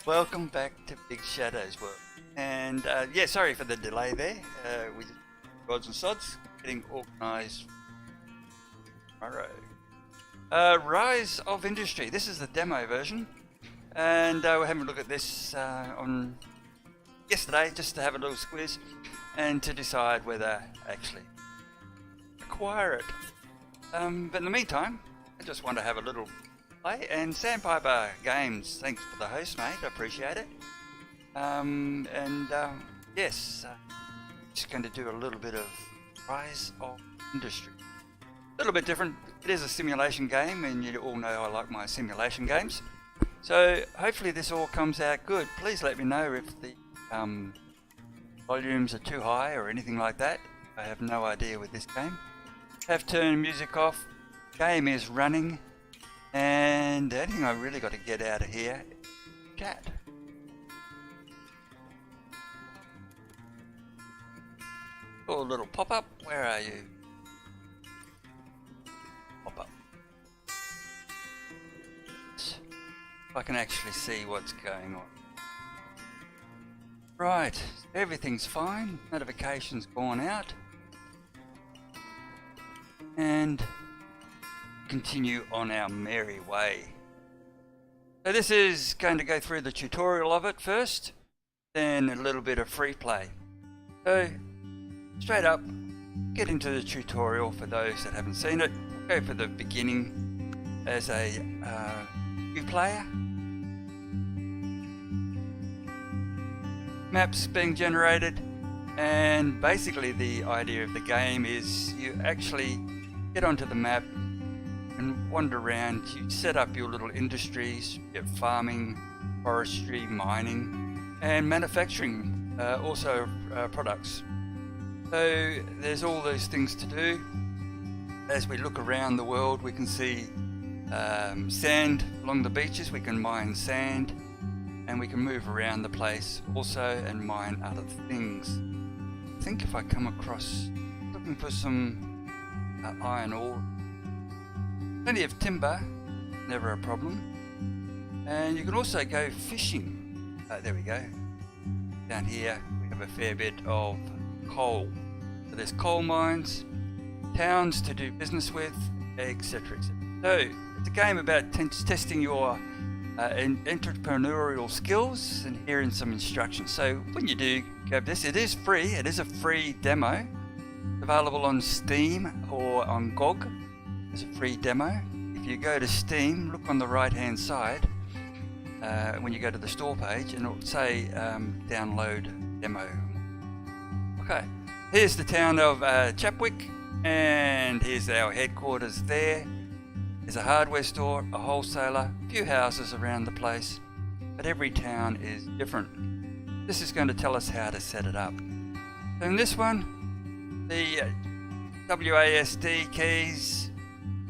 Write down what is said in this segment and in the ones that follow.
Welcome back to BigShadowsWorld. And yeah, sorry for the delay there. We just rods and sods getting organised tomorrow. Rise of Industry. This is the demo version, and we're having a look at this on yesterday just to have a little squiz and to decide whether actually acquire it. But in the meantime, I just want to have a little play. And Sandpiper Games, thanks for the host, mate. I appreciate it. Yes, just going to do a little bit of Rise of Industry. A little bit different. It is a simulation game, and you all know I like my simulation games. So hopefully this all comes out good. Please let me know if the volumes are too high or anything like that. I have no idea with this game. Have turned music off. Game is running. And the only thing I really got to get out of here is chat. Oh, little pop-up. Where are you? Pop-up. If I can actually see what's going on. Right, everything's fine. Notification's gone out. And continue on our merry way. So this is going to go through the tutorial of it first, then a little bit of free play. So straight up, get into the tutorial for those that haven't seen it. Go for the beginning as a new player. Maps being generated, and basically the idea of the game is you actually get onto the map and wander around. You set up your little industries, your farming, forestry, mining, and manufacturing also products. So there's all those things to do. As we look around the world, we can see sand along the beaches. We can mine sand, and we can move around the place also and mine other things. I think if I come across looking for some iron ore, plenty of timber, never a problem. And you can also go fishing. There we go. Down here we have a fair bit of coal. So there's coal mines, towns to do business with, etc. So it's a game about testing your entrepreneurial skills and hearing some instructions. So when you do grab this, it is free. It is a free demo. Available on Steam or on GOG. It's a free demo. If you go to Steam, look on the right hand side when you go to the store page, and it'll say download demo. Okay, here's the town of Chapwick, and here's our headquarters there. There's a hardware store, a wholesaler, a few houses around the place, but every town is different. This is going to tell us how to set it up. So in this one, the WASD keys,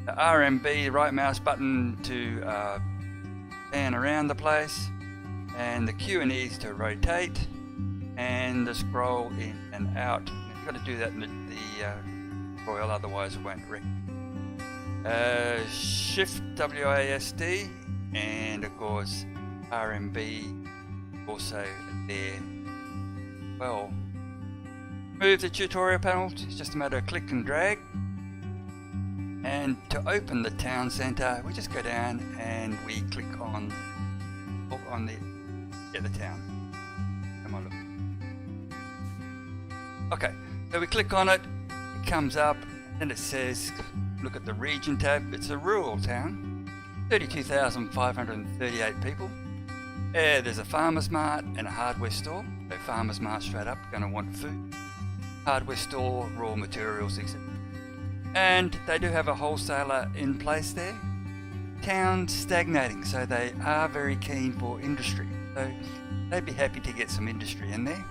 the RMB, right mouse button to pan around the place, and the Q and E's to rotate, and the scroll in and out. You've got to do that in the royal, otherwise it won't recognize. Shift WASD, and of course RMB also there. Well, move the tutorial panel. It's just a matter of click and drag. And to open the town center, we just go down and we click on the town. Come on, look. Okay, so we click on it. It comes up, and it says, look at the region tab. It's a rural town, 32,538 people. There's a farmer's mart and a hardware store. So farmer's mart straight up, going to want food. Hardware store, raw materials, etc. And they do have a wholesaler in place there. Town stagnating, so they are very keen for industry. So they'd be happy to get some industry in there.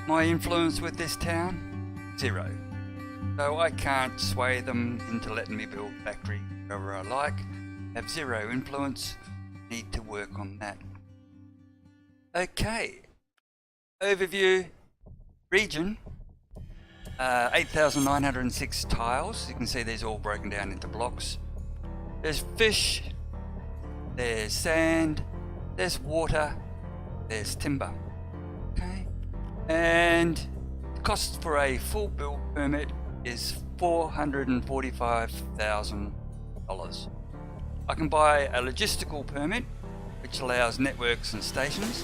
My influence with this town, 0. So I can't sway them into letting me build a factory wherever I like. Have 0 influence. Need to work on that. Okay. Overview. Region. 8,906 tiles. You can see these all broken down into blocks. There's fish. There's sand. There's water. there's timber. Okay, and the cost for a full build permit is $445,000. I can buy a logistical permit, which allows networks and stations,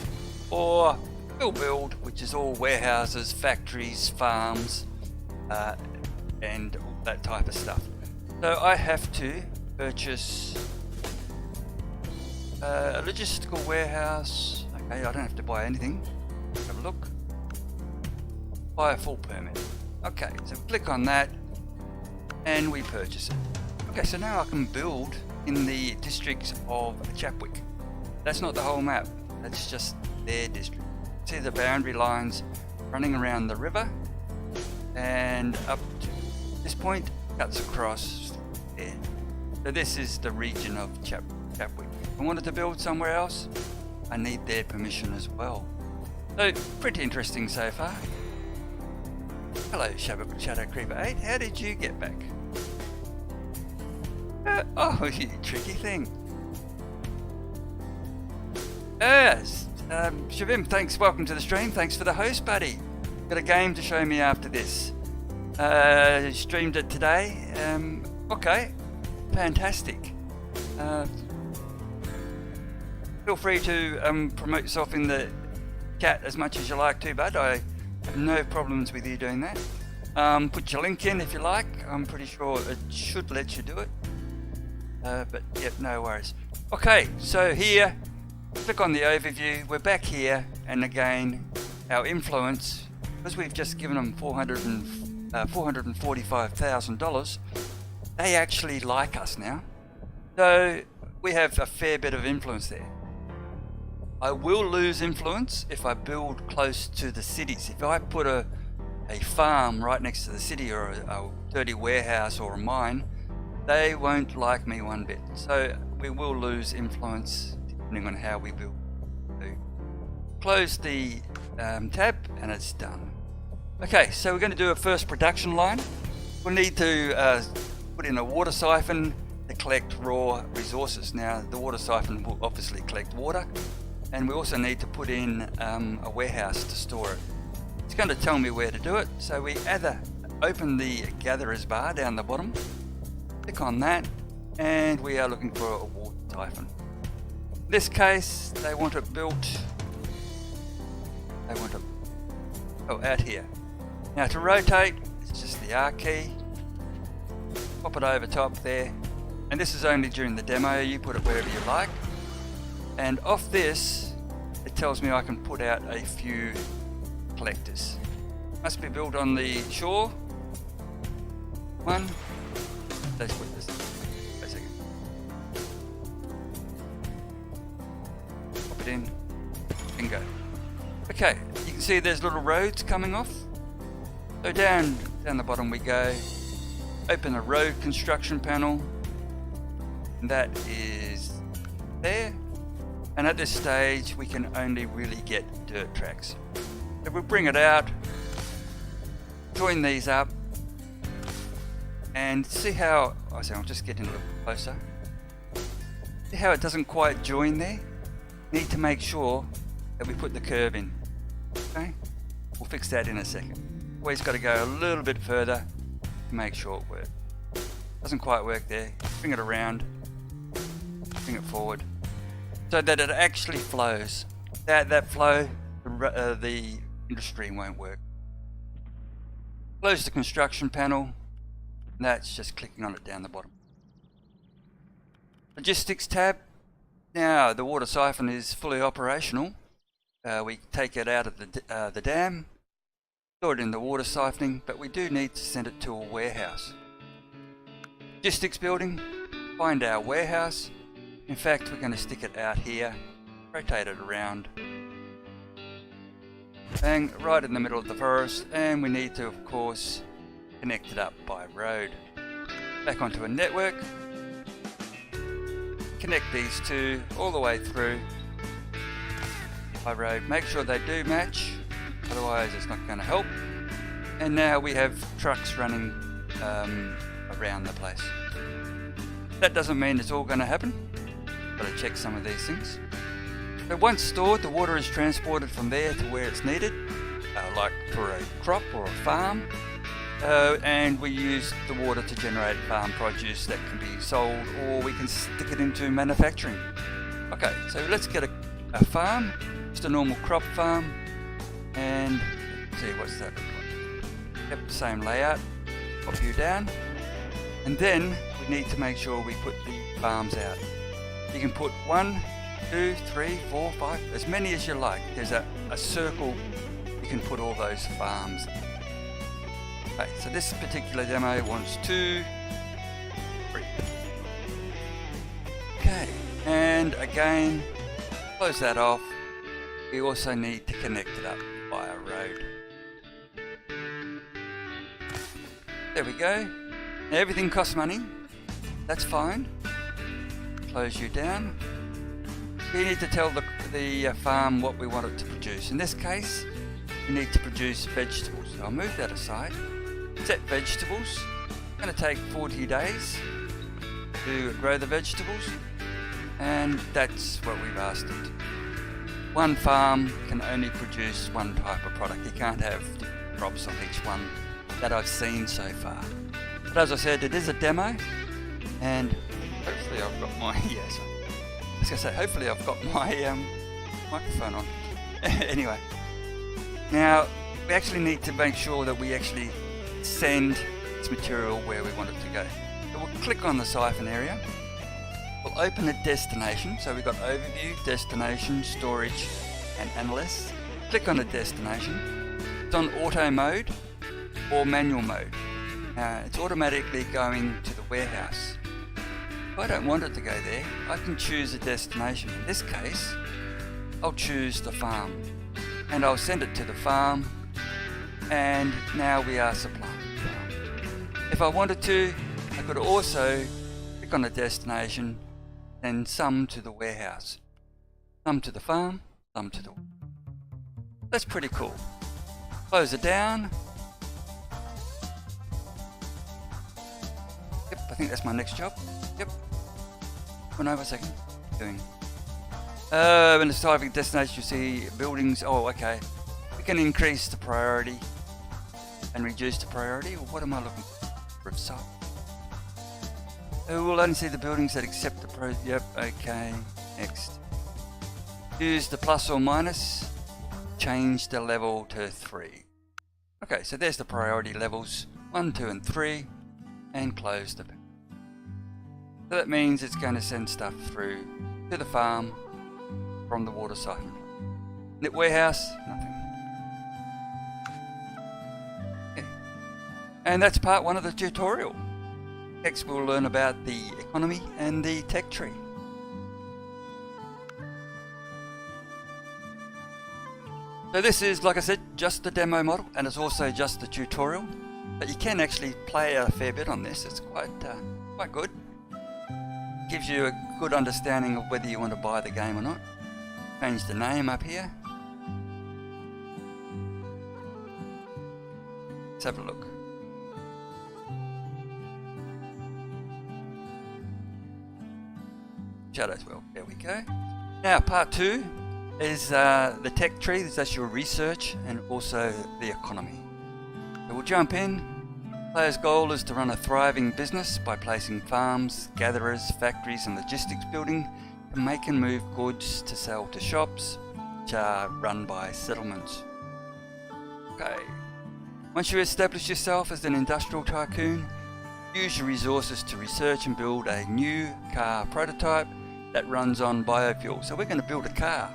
or full build, which is all warehouses, factories, farms, and all that type of stuff. So I have to purchase a logistical warehouse. Okay, I don't have to buy anything. Have a look. Buy a full permit. Okay, so click on that and we purchase it. Okay, so now I can build in the district of Chapwick. That's not the whole map, that's just their district. See the boundary lines running around the river, and up to this point cuts across there. So this is the region of Chapwick. If I wanted to build somewhere else, I need their permission as well. So pretty interesting so far. Hello Shadowcreeper8, how did you get back? Oh, you tricky thing. Shavim, thanks, welcome to the stream, thanks for the host, buddy. Got a game to show me after this. Streamed it today. Okay, fantastic. Feel free to promote yourself in the chat as much as you like to, bud. I have no problems with you doing that. Put your link in if you like. I'm pretty sure it should let you do it. But yep, no worries. Okay, so here, click on the overview. We're back here, and again, our influence, because we've just given them $445,000, they actually like us now. So we have a fair bit of influence there. I will lose influence if I build close to the cities. If I put a farm right next to the city, or a dirty warehouse or a mine, they won't like me one bit. So we will lose influence depending on how we build. So close the tab and it's done. Okay, so we're going to do a first production line. We'll need to put in a water siphon to collect raw resources. Now the water siphon will obviously collect water, and we also need to put in a warehouse to store it. It's going to tell me where to do it, so we either open the gatherers bar down the bottom, click on that, and we are looking for a water siphon. In this case, they want it built, out here. Now to rotate, it's just the R key, pop it over top there, and this is only during the demo. You put it wherever you like, and off this it tells me I can put out a few collectors. Must be built on the shore. One, let's put this, wait a second, pop it in, bingo. Okay, you can see there's little roads coming off. So down the bottom we go, open a road construction panel, and that is there. And at this stage we can only really get dirt tracks. If we bring it out, join these up, and see how, I'll just get in a little closer. See how it doesn't quite join there? Need to make sure that we put the curve in. Okay, we'll fix that in a second. Always got to go a little bit further to make sure it works. Doesn't quite work there. Bring it around, bring it forward, so that it actually flows. That flow, the industry won't work. Close the construction panel. That's just clicking on it down the bottom. Logistics tab. Now the water siphon is fully operational. We take it out of the dam, store it in the water siphoning, but we do need to send it to a warehouse. Logistics building, find our warehouse. In fact, we're going to stick it out here, rotate it around, bang, right in the middle of the forest, and we need to, of course, connect it up by road. Back onto a network, connect these two all the way through by road. Make sure they do match, otherwise it's not going to help. And now we have trucks running around the place. That doesn't mean it's all going to happen. Got to check some of these things. So once stored, the water is transported from there to where it's needed, like for a crop or a farm, and we use the water to generate farm produce that can be sold, or we can stick it into manufacturing. Okay, so let's get a farm, just a normal crop farm, and let's see what's that look like. Yep, same layout, pop you down, and then we need to make sure we put the farms out. You can put 1, 2, 3, 4, 5, as many as you like. There's a circle, you can put all those farms. Okay, so this particular demo wants 2, 3. Okay, and again, close that off. We also need to connect it up via road. There we go. Now everything costs money. That's fine. Close you down. We need to tell the farm what we want it to produce. In this case, we need to produce vegetables. So I'll move that aside. Set vegetables. It's going to take 40 days to grow the vegetables, and that's what we've asked it to do. One farm can only produce one type of product. You can't have different crops on each one that I've seen so far. But as I said, it is a demo, and hopefully I've got my I was going to say, hopefully I've got my microphone on. Anyway, now we actually need to make sure that we actually send this material where we want it to go. So we'll click on the siphon area. We'll open a destination. So we've got overview, destination, storage, and analysts. Click on the destination. It's on auto mode or manual mode. It's automatically going to the warehouse. If I don't want it to go there, I can choose a destination. In this case, I'll choose the farm, and I'll send it to the farm, and now we are supplying the farm. If I wanted to, I could also click on the destination and some to the warehouse. Some to the farm, some to the... That's pretty cool. Close it down. Yep, I think that's my next job. Yep. Oh no, 1 second. Doing. In the typing destination, you see buildings. Oh, okay. We can increase the priority and reduce the priority. Or what am I looking for? Site. We'll only see the buildings that accept the pro. Yep. Okay. Next. Use the plus or minus. Change the level to 3. Okay, so there's the priority levels 1, 2, and 3, and close the. So that means it's going to send stuff through to the farm from the water siphon. Net warehouse, nothing. Okay. And that's part 1 of the tutorial. Next we'll learn about the economy and the tech tree. So this is, like I said, just the demo model, and it's also just the tutorial. But you can actually play a fair bit on this. It's quite good. Gives you a good understanding of whether you want to buy the game or not. Change the name up here. Let's have a look. ShadowsWorld, there we go. Now part 2 is the tech tree. That's your research and also the economy. So we'll jump in. Player's goal is to run a thriving business by placing farms, gatherers, factories and logistics building to make and move goods to sell to shops, which are run by settlements. Okay. Once you establish yourself as an industrial tycoon, use your resources to research and build a new car prototype that runs on biofuel. So we're going to build a car.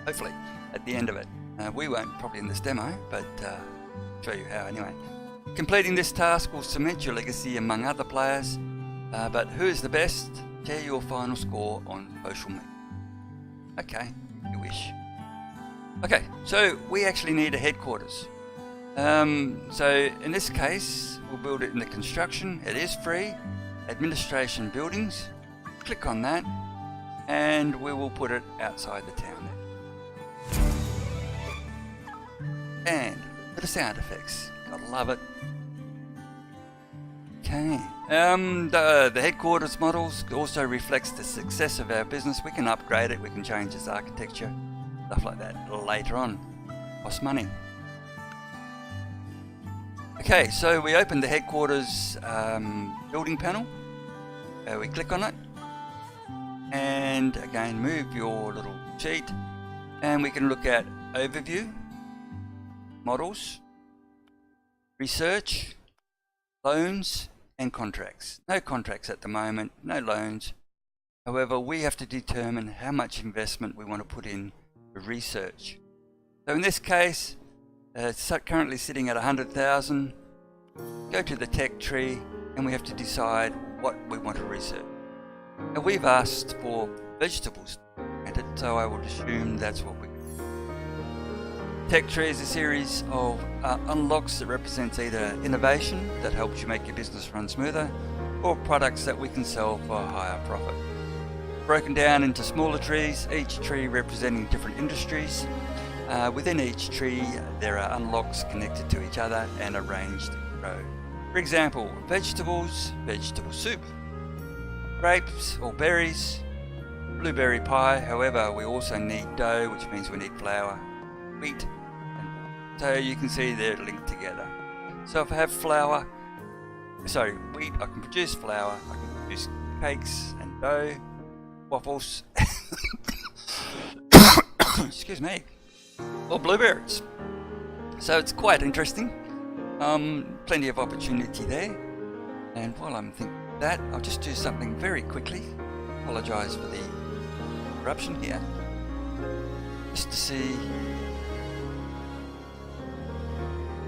Hopefully, at the end of it. We won't probably in this demo, but show you how anyway. Completing this task will cement your legacy among other players, but who is the best? Share your final score on social media. Okay, if you wish. Okay, so we actually need a headquarters. So in this case, we'll build it in the construction. It is free. Administration buildings. Click on that, and we will put it outside the town. And bit of sound effects. Gotta love it. Okay. The headquarters models also reflects the success of our business. We can upgrade it, we can change its architecture, stuff like that later on. Costs money. Okay, so we open the headquarters building panel. We click on it, and again move your little sheet, and we can look at overview, models, research, loans and contracts. No contracts at the moment, no loans. However, we have to determine how much investment we want to put in the research. So in this case, it's currently sitting at 100,000. Go to the tech tree and we have to decide what we want to research. Now we've asked for vegetables, so I would assume that's what we do. Tech tree is a series of unlocks that represents either innovation that helps you make your business run smoother, or products that we can sell for a higher profit. Broken down into smaller trees, each tree representing different industries. Within each tree there are unlocks connected to each other and arranged in a row. For example, vegetables, vegetable soup, grapes or berries, blueberry pie. However, we also need dough, which means we need flour, wheat, and water. So you can see they're linked together. So if I have wheat, I can produce flour, I can produce cakes and dough, waffles, excuse me, or blueberries. So it's quite interesting. Plenty of opportunity there. And while I'm thinking of that, I'll just do something very quickly. Apologise for the interruption here. Just to see.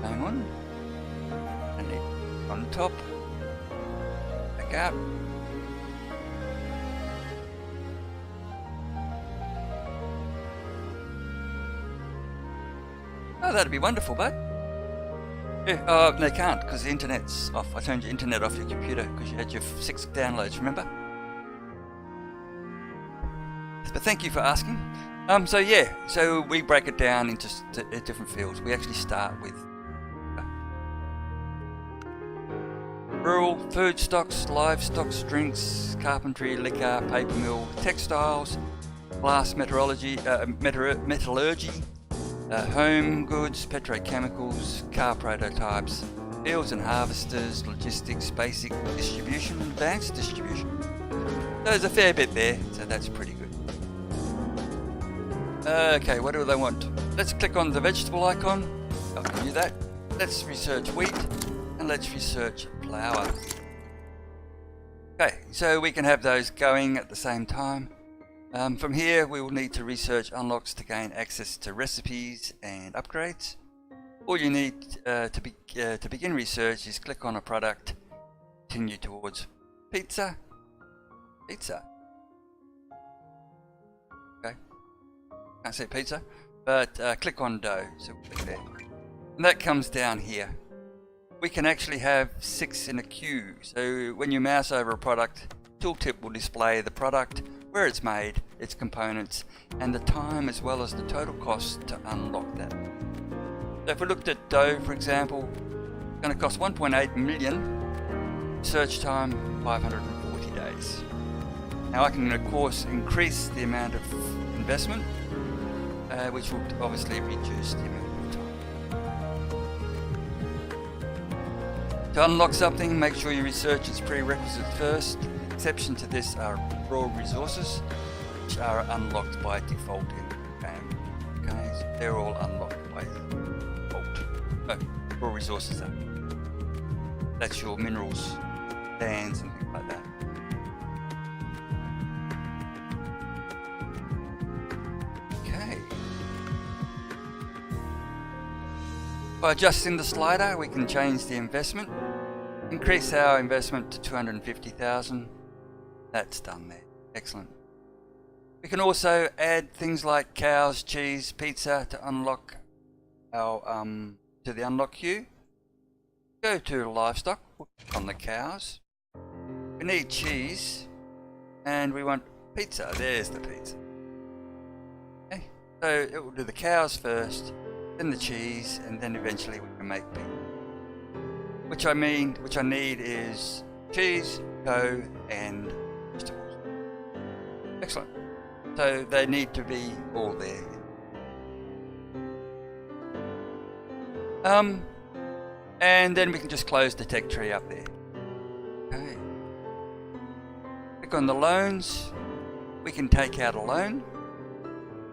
Hang on. And it on top. Back up. Oh, that'd be wonderful, bud. Yeah, they can't because the internet's off. I turned your internet off your computer because you had your 6 downloads, remember? But thank you for asking. So yeah, so we break it down into different fields. We actually start with rural, food stocks, livestock, drinks, carpentry, liquor, paper mill, textiles, glass metallurgy, home goods, petrochemicals, car prototypes, fields and harvesters, logistics, basic distribution, advanced distribution. There's a fair bit there, so that's pretty good. Okay, what do they want? Let's click on the vegetable icon. I can do that. Let's research wheat and let's research flour. Okay, so we can have those going at the same time. From here we will need to research unlocks to gain access to recipes and upgrades. All you need to begin research is click on a product, continue towards pizza. Okay, can't say pizza, but click on dough, so click there. And that comes down here. We can actually have 6 in a queue, so when you mouse over a product, tooltip will display the product, where it's made, its components, and the time as well as the total cost to unlock that. So if we looked at dough, for example, it's going to cost 1.8 million, search time 540 days. Now I can of course increase the amount of investment, which will obviously reduce the amount of time. To unlock something, make sure you research its prerequisites first. Exception to this are raw resources, which are unlocked by default in the game. Okay, so they're all unlocked by default. No, raw resources are. That's your minerals, lands and things like that. Okay. By adjusting the slider, we can change the investment. Increase our investment to 250,000. That's done there. Excellent. We can also add things like cows, cheese, pizza to unlock our to the unlock queue. Go to livestock, click on the cows. We need cheese and we want pizza. There's the pizza. Okay. So it will do the cows first, then the cheese, and then eventually we can make pizza. which I need is cheese, dough, and vegetables. Excellent. So they need to be all there. And then we can just close the tech tree up there. Okay. Click on the loans. We can take out a loan.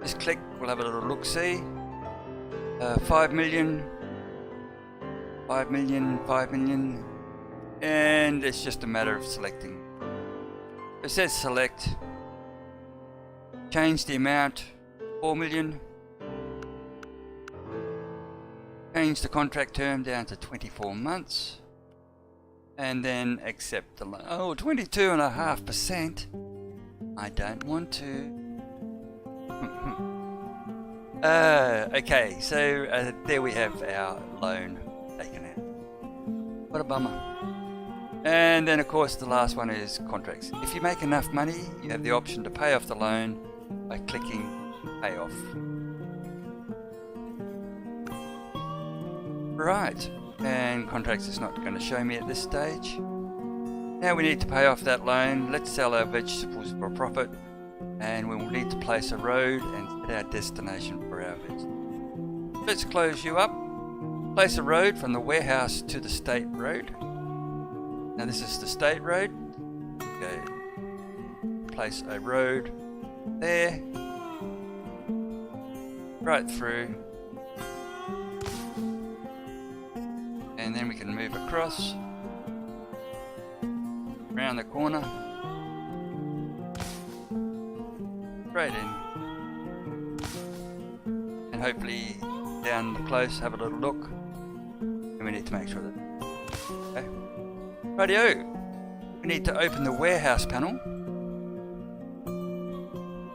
Just click, we'll have a little look-see. 5 million, 5 million, 5 million. And it's just a matter of selecting. It says select. Change the amount, 4 million. Change the contract term down to 24 months. And then accept the loan. Oh, 22.5%. I don't want to. Okay, so there we have our loan taken out. What a bummer. And then of course the last one is contracts. If you make enough money, you have the option to pay off the loan by clicking pay off. Right, and contracts is not going to show me at this stage. Now we need to pay off that loan. Let's sell our vegetables for a profit, and we will need to place a road and set our destination for our vegetables. Let's close you up. Place a road from the warehouse to the state road. Now this is the state road. Go place a road there, right through. And then we can move across, around the corner, straight in, and hopefully down close, have a little look, and we need to make sure that, okay. Rightio, we need to open the warehouse panel,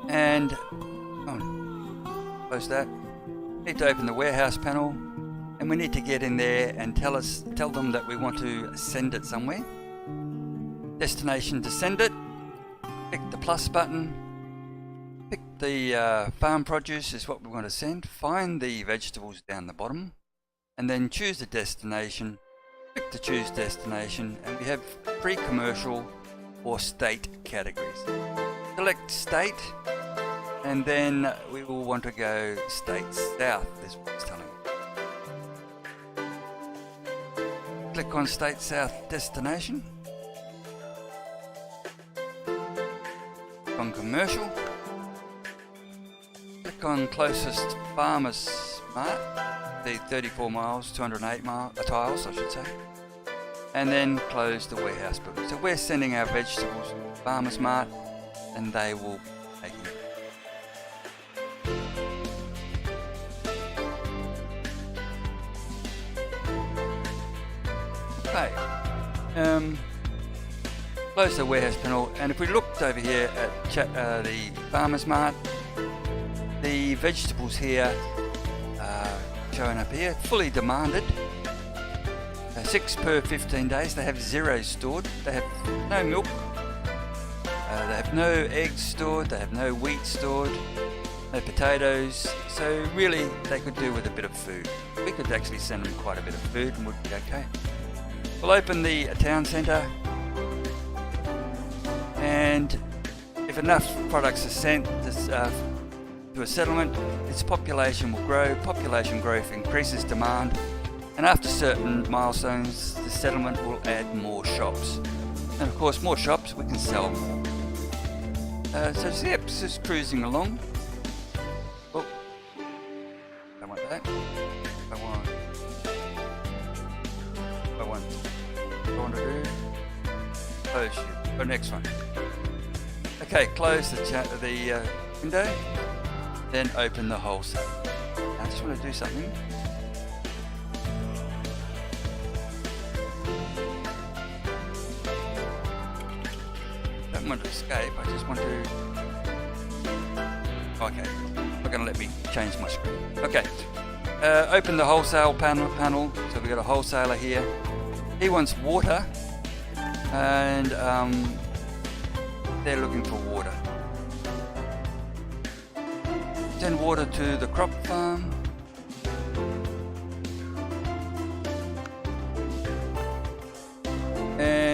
and, close that, need to open the warehouse panel. And we need to get in there and tell them that we want to send it somewhere. Destination to send it. Click the plus button. Pick the farm produce is what we want to send. Find the vegetables down the bottom. And then choose the destination. Click to choose destination. And we have pre-commercial or state categories. Select state. And then we will want to go state south, is what it's telling me. Click on State South Destination. Click on Commercial. Click on Closest Farmers Mart, the 34 miles, 208 tiles I should say. And then close the warehouse building. So we're sending our vegetables to Farmers Mart and they will be taking it. Okay, close the warehouse panel, and if we looked over here at the Farmers Mart, the vegetables here are showing up here, fully demanded, 6 per 15 days, they have 0 stored, they have no milk, they have no eggs stored, they have no wheat stored, no potatoes, so really they could do with a bit of food. We could actually send them quite a bit of food and would be okay. We'll open the town centre, and if enough products are sent to a settlement, its population will grow. Population growth increases demand, and after certain milestones, the settlement will add more shops. And of course, more shops, we can sell more. So yep, it's just cruising along. Oh, don't want that. I want to do close you. Oh, next one. Okay, close the window, then open the wholesale. I just want to do something. Don't want to escape. I just want to. Okay, not going to let me change my screen. Okay, open the wholesale panel. So we've got a wholesaler here. He wants water, and they're looking for water. Send water to the crop farm.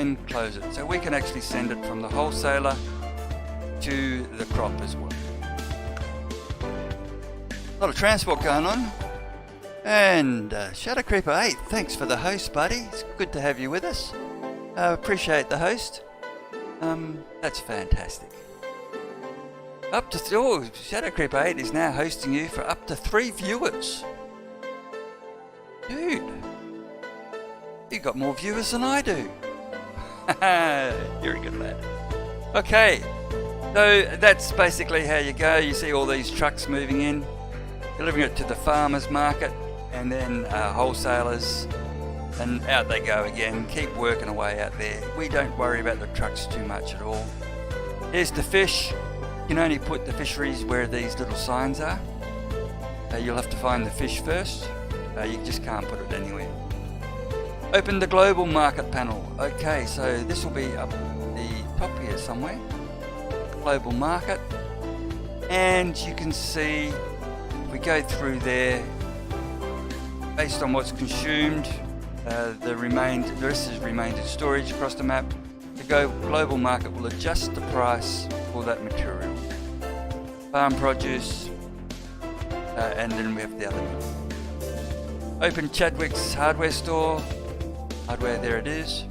then close it. So we can actually send it from the wholesaler to the crop as well. A lot of transport going on. And Shadowcreeper8, thanks for the host, buddy. It's good to have you with us. Appreciate the host. That's fantastic. Shadowcreeper8 is now hosting you for up to 3 viewers. Dude, you got more viewers than I do. You're a good lad. Okay, so that's basically how you go. You see all these trucks moving in, delivering it to the farmers market, and then wholesalers, and out they go again. Keep working away out there. We don't worry about the trucks too much at all. Here's the fish. You can only put the fisheries where these little signs are. You'll have to find the fish first. You just can't put it anywhere. Open the global market panel. Okay, so this will be up the top here somewhere. Global market. And you can see, if we go through there, based on what's consumed, the rest is remained in storage across the map. The global market will adjust the price for that material. Farm produce, and then we have the other one. Open Chadwick's hardware store. Hardware, there it is.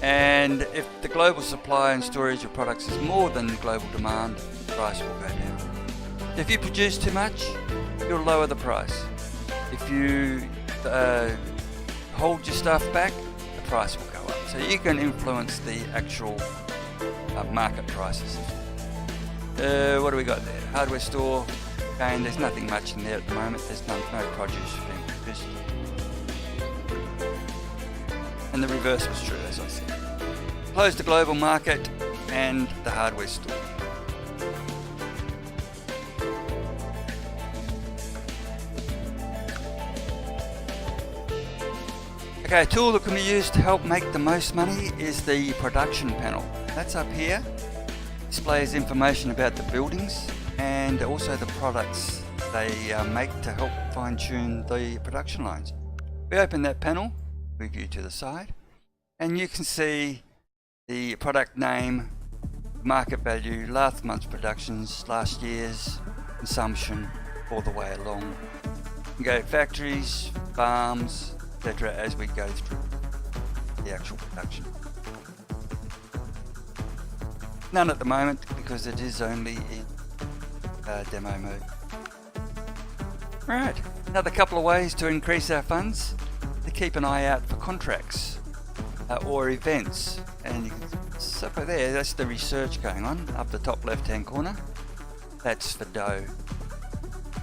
And if the global supply and storage of products is more than the global demand, the price will go down. If you produce too much, you'll lower the price. If you hold your stuff back, the price will go up. So you can influence the actual market prices. What do we got there? Hardware store. Again, there's nothing much in there at the moment. There's no produce being produced. And the reverse was true, as I said. Close the global market and the hardware store. Okay, a tool that can be used to help make the most money is the production panel. That's up here. Displays information about the buildings and also the products they make to help fine-tune the production lines. We open that panel, we view to the side, and you can see the product name, market value, last month's productions, last year's consumption, all the way along. You can go to factories, farms, etc. as we go through the actual production. None at the moment because it is only in demo mode. Right, another couple of ways to increase our funds. To keep an eye out for contracts or events, and you can see over there, that's the research going on up the top left hand corner. That's for dough.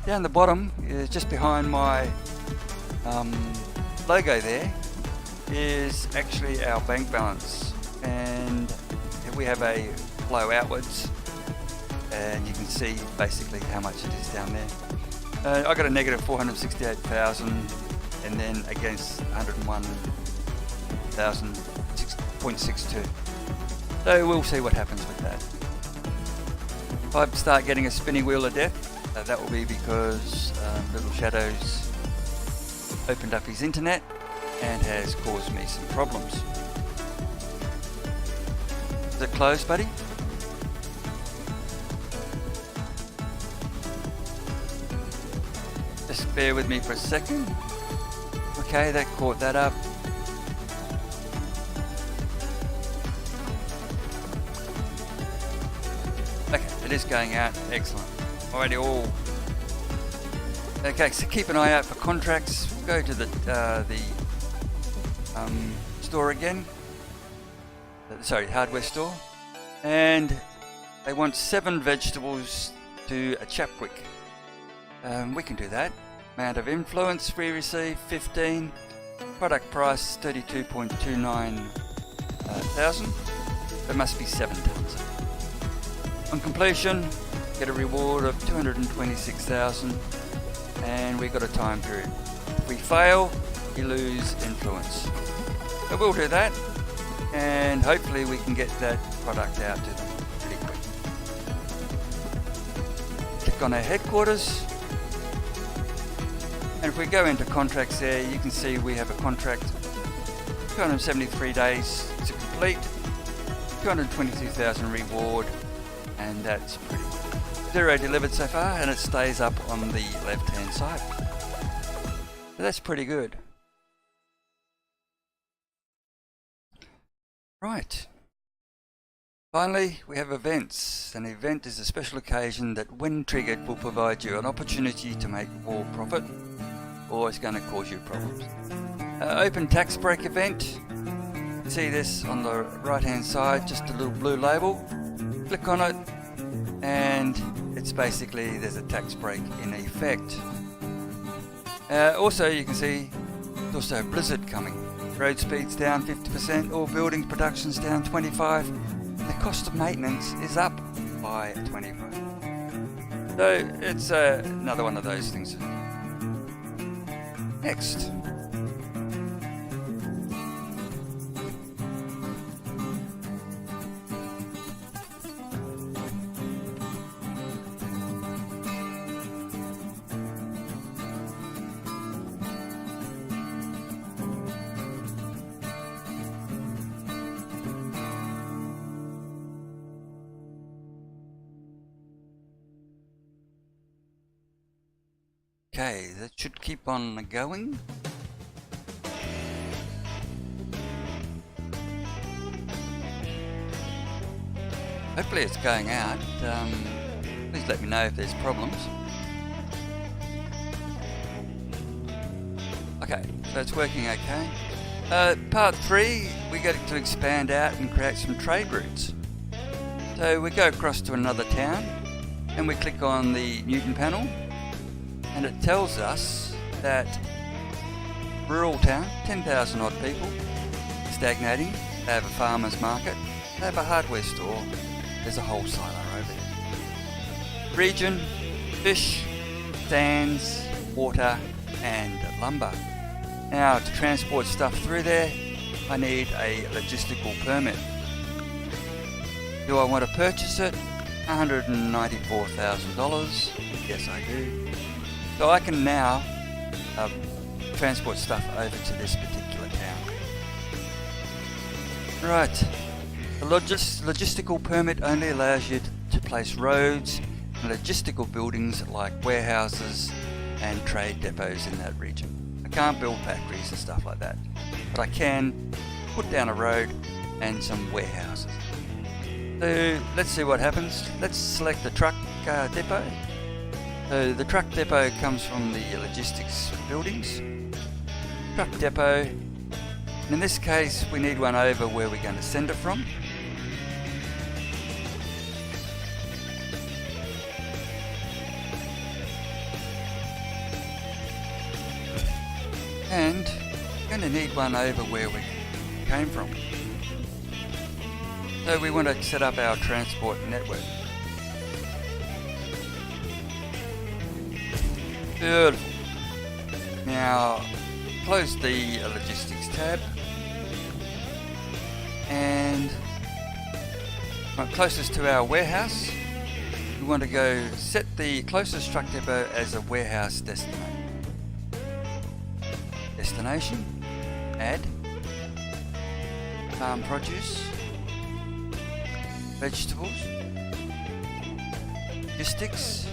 Down the bottom, just behind my logo there, is actually our bank balance, and we have a flow outwards, and you can see basically how much it is down there. I got a negative 468,000, and then against 101,000.62. So we'll see what happens with that. If I start getting a spinning wheel of death, that will be because LittleShadow's opened up his internet and has caused me some problems. Is it closed, buddy? Just bear with me for a second. Okay, that caught that up. Okay, it is going out. Excellent. Alrighty, all. Okay, so keep an eye out for contracts. We'll go to the store again. Sorry, hardware store. And they want 7 vegetables to a Chapwick. We can do that. Amount of influence we receive 15. Product price 32.29 thousand. There must be 7 tons. On completion, get a reward of 226,000, and we got a time period. If we fail, you lose influence. So we'll do that, and hopefully we can get that product out to them pretty quick. Click on our headquarters. And if we go into contracts there, you can see we have a contract 273 days to complete, 222,000 reward, and that's pretty good. 0 delivered so far, and it stays up on the left hand side. So that's pretty good. Right. Finally, we have events. An event is a special occasion that, when triggered, will provide you an opportunity to make more profit, or it's going to cause you problems. Open tax break event. You see this on the right hand side, just a little blue label. Click on it, and it's basically there's a tax break in effect. Also, you can see there's also a blizzard coming. Road speed's down 50%, all building production's down 25%. The cost of maintenance is up by 25%. So it's another one of those things. Next. Okay, that should keep on going. Hopefully it's going out. Please let me know if there's problems. Okay, so it's working okay. Part 3, we get to expand out and create some trade routes. So we go across to another town and we click on the Newton panel. And it tells us that rural town, 10,000 odd people, stagnating. They have a farmer's market, they have a hardware store, there's a wholesaler over there. Region, fish, sands, water and lumber. Now to transport stuff through there, I need a logistical permit. Do I want to purchase it? $194,000. Yes, I do. So I can now transport stuff over to this particular town. Right, the logistical permit only allows you to place roads and logistical buildings like warehouses and trade depots in that region. I can't build factories and stuff like that, but I can put down a road and some warehouses. So let's see what happens. Let's select the truck depot. So the truck depot comes from the logistics buildings. Truck depot, and in this case we need one over where we're going to send it from. And we're going to need one over where we came from. So we want to set up our transport network. Beautiful. Now close the logistics tab and closest to our warehouse, we want to go set the closest truck depot as a warehouse destination. Add farm produce, vegetables, logistics,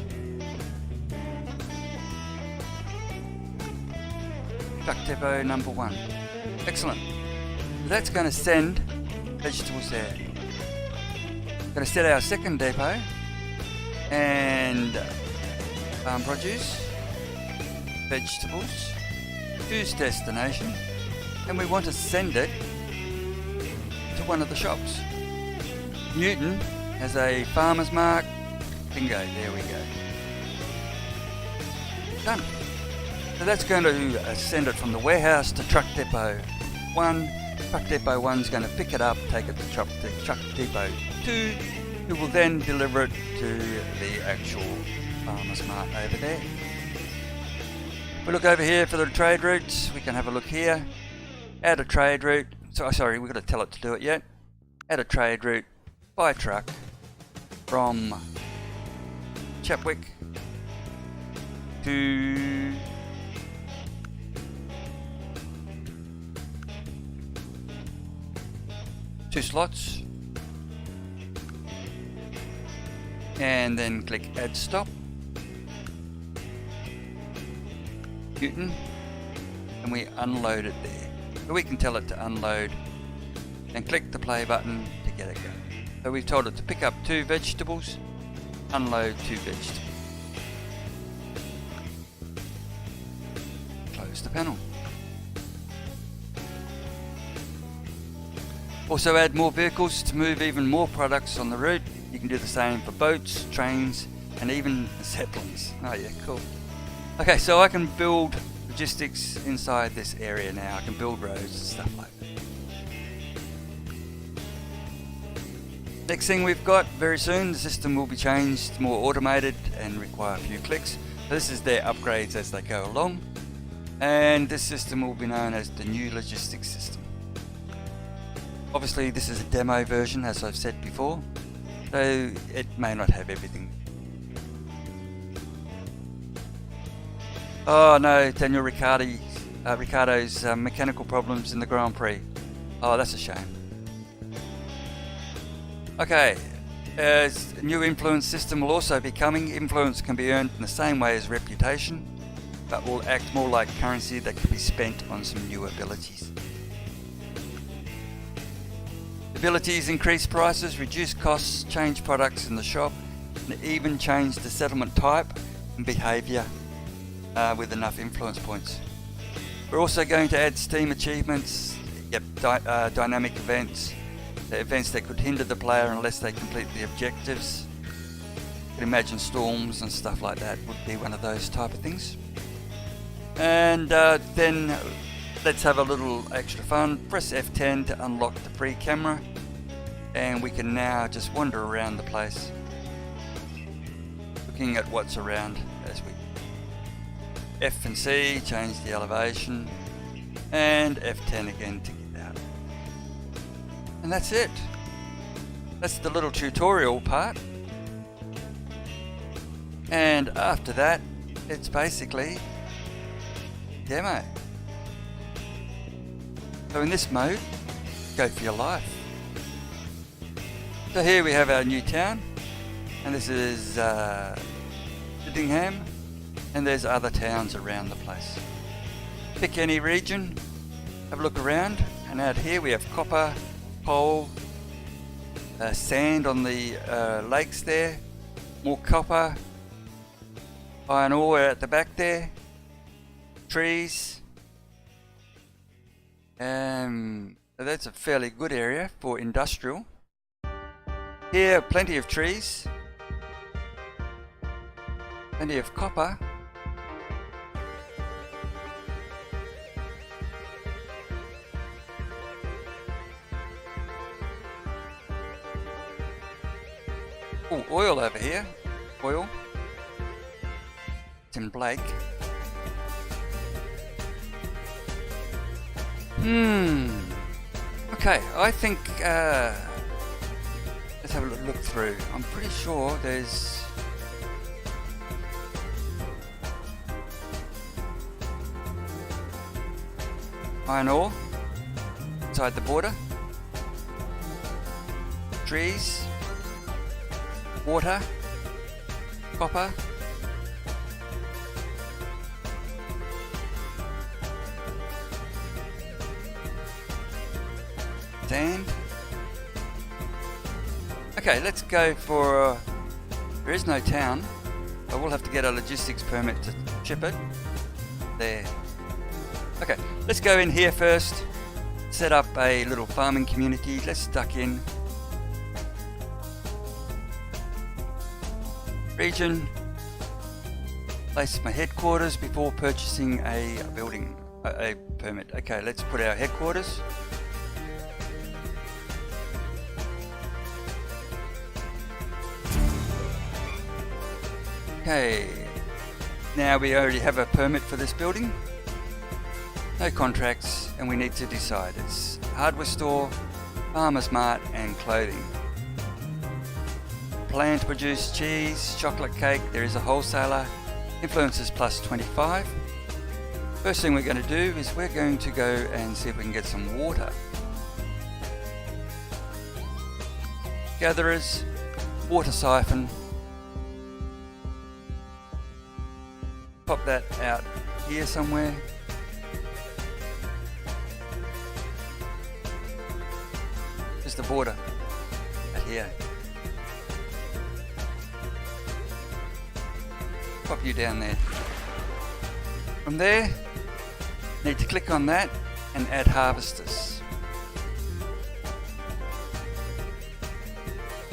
truck depot number 1. Excellent. That's going to send vegetables there. We're going to set our second depot and farm produce, vegetables, choose destination, and we want to send it to one of the shops. Newton has a farmer's market. Bingo, there we go. Done. So that's going to send it from the warehouse to truck depot 1. Truck depot 1 is going to pick it up, take it to truck depot 2, who will then deliver it to the actual farmer's market over there. If we look over here for the trade routes, we can have a look here. Add a trade route. So, sorry, we've got to tell it to do it yet. Add a trade route by truck from Chapwick to 2 slots, and then click add stop, Newton, and we unload it there. So we can tell it to unload and click the play button to get it going. So we've told it to pick up 2 vegetables, unload 2 vegetables. Close the panel. Also add more vehicles to move even more products on the route. You can do the same for boats, trains, and even zeppelins. Oh yeah, cool. Okay, so I can build logistics inside this area now. I can build roads and stuff like that. Next thing we've got, very soon the system will be changed, more automated and require a few clicks. So this is their upgrades as they go along. And this system will be known as the new logistics system. Obviously this is a demo version, as I've said before, so it may not have everything. Oh no, Daniel Ricciardo's mechanical problems in the Grand Prix. Oh, that's a shame. Okay, a new influence system will also be coming. Influence can be earned in the same way as reputation, but will act more like currency that can be spent on some new abilities. Abilities increase prices, reduce costs, change products in the shop, and even change the settlement type and behaviour with enough influence points. We're also going to add Steam achievements, dynamic events, events that could hinder the player unless they complete the objectives. You can imagine storms and stuff like that would be one of those type of things. And then let's have a little extra fun. Press F10 to unlock the free camera, and we can now just wander around the place looking at what's around as we F and C change the elevation, and F10 again to get out. And that's it. That's the little tutorial part, and after that it's basically demo. So in this mode, go for your life. So here we have our new town, and this is Sydenham, and there's other towns around the place. Pick any region, have a look around, and out here we have copper, coal, sand on the lakes there, more copper, iron ore at the back there, trees. So that's a fairly good area for industrial. Here, plenty of trees, plenty of copper, oh, oil over here, oil, it's in Blake. Okay, I think let's have a look through. I'm pretty sure there's iron ore inside the border, trees, water, copper, sand. Okay, let's go for, there is no town, but we'll have to get a logistics permit to ship it. There. Okay, let's go in here first, set up a little farming community. Let's duck in. Region. Place my headquarters before purchasing a building, a permit. Okay, let's put our headquarters. Okay, now we already have a permit for this building. No contracts, and we need to decide. It's hardware store, farmer's mart, and clothing. Plan to produce cheese, chocolate cake. There is a wholesaler. Influences plus 25. First thing we're going to do is we're going to go and see if we can get some water. gatherers, water siphon. Pop that out here somewhere. There's the border out here. Pop you down there. From there, need to click on that and add harvesters.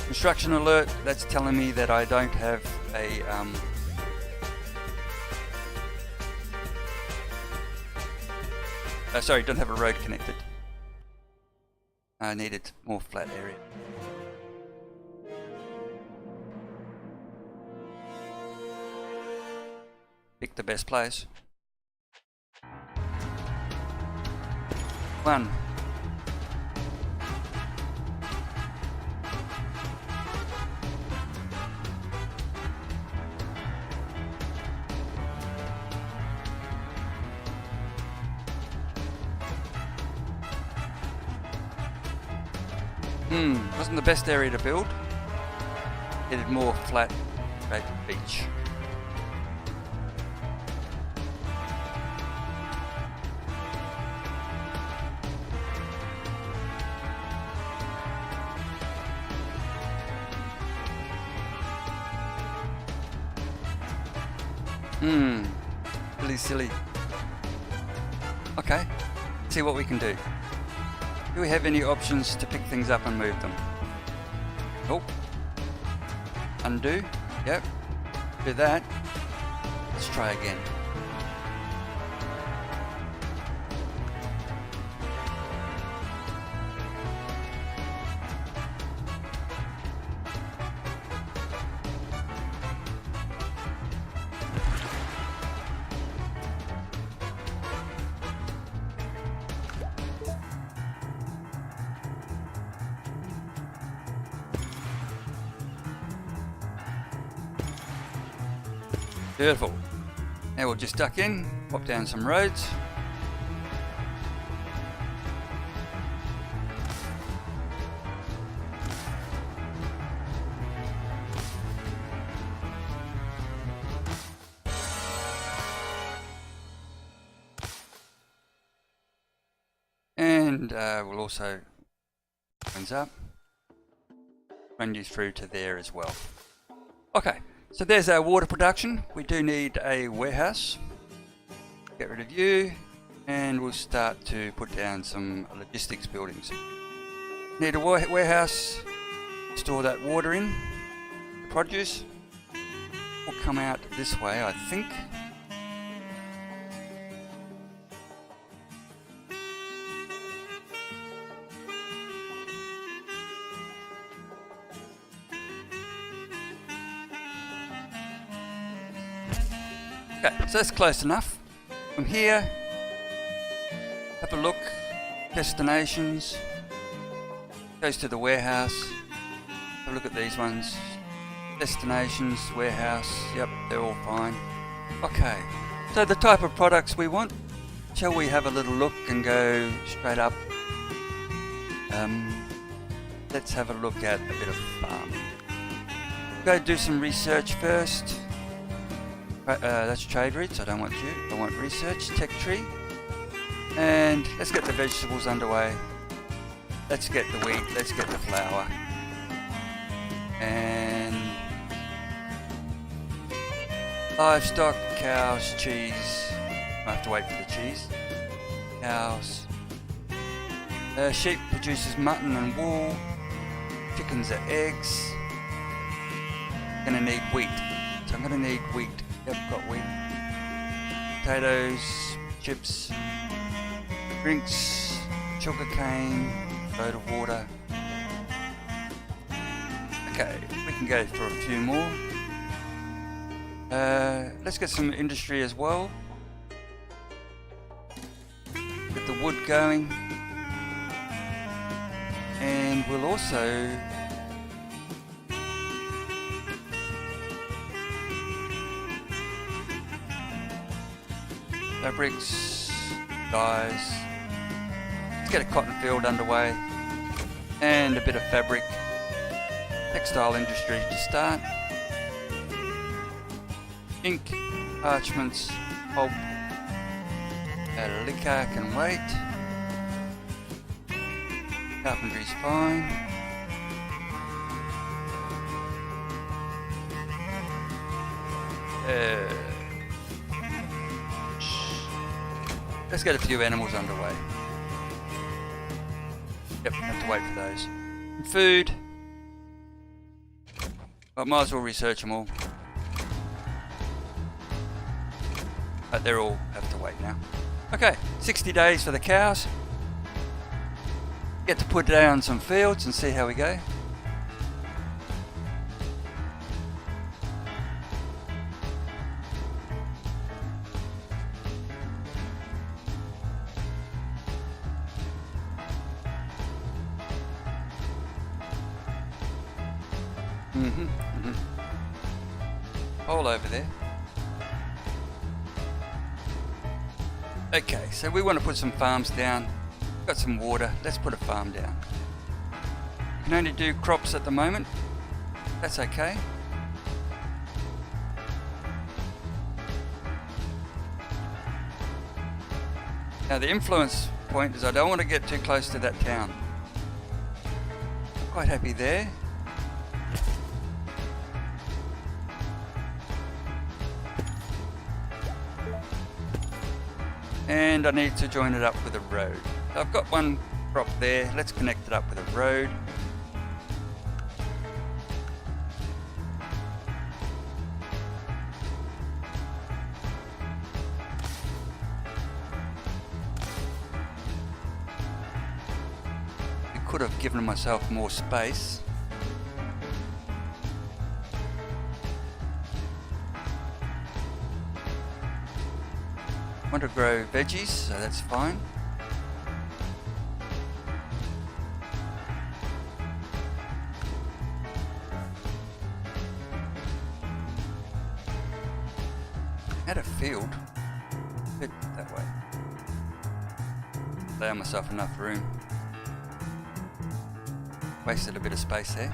Construction alert, that's telling me that I don't have a don't have a road connected. I needed more flat area. Pick the best place. 1. Wasn't the best area to build. Needed more flat, straight beach. Really silly. Okay, let's see what we can do. Do we have any options to pick things up and move them? Nope. Undo. Yep. Do that. Let's try again. Beautiful. Now we'll just duck in, pop down some roads. And we'll also things up, run you through to there as well. Okay. So there's our water production. We do need a warehouse. Get rid of you, and we'll start to put down some logistics buildings. Need a warehouse, store that water in, the produce. Will come out this way, I think. Okay, so that's close enough. From here, have a look, destinations, goes to the warehouse, have a look at these ones, destinations, warehouse, yep, they're all fine. Okay, so the type of products we want, shall we have a little look and go straight up? Let's have a look at a bit of farming. Go do some research first. That's trade routes, I don't want you, I want research, tech tree. And let's get the vegetables underway. Let's get the wheat, let's get the flour. And livestock, cows, cheese. I have to wait for the cheese. Cows. Sheep produces mutton and wool. Chickens are eggs. Gonna need wheat. So I'm gonna need wheat. Yep, got wheat. Potatoes, chips, drinks, sugarcane, load of water. Okay, we can go for a few more. Let's get some industry as well. Get the wood going. And we'll also fabrics, dyes. Let's get a cotton field underway and a bit of fabric. textile industry to start. Ink, parchments, pulp, liquor can wait. Carpentry's fine. Let's get a few animals underway. Yep, have to wait for those. And food. I might as well research them all. But they're all have to wait now. Okay, 60 days for the cows. Get to put down some fields and see how we go. Hole over there. Okay, so we want to put some farms down. Got some water, let's put a farm down. You can only do crops at the moment. That's okay. Now the influence point is I don't want to get too close to that town. I'm quite happy there. And I need to join it up with a road. I've got one crop there, let's connect it up with a road. I could have given myself more space. I want to grow veggies, so that's fine. Add a field. Bit that way. Allow myself enough room. Wasted a bit of space there.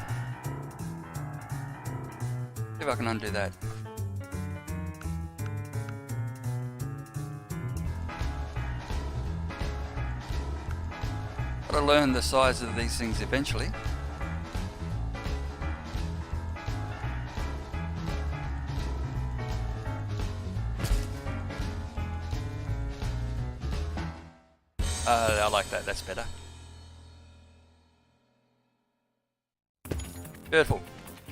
See if I can undo that. Gotta learn the size of these things eventually. I like that, that's better. Beautiful.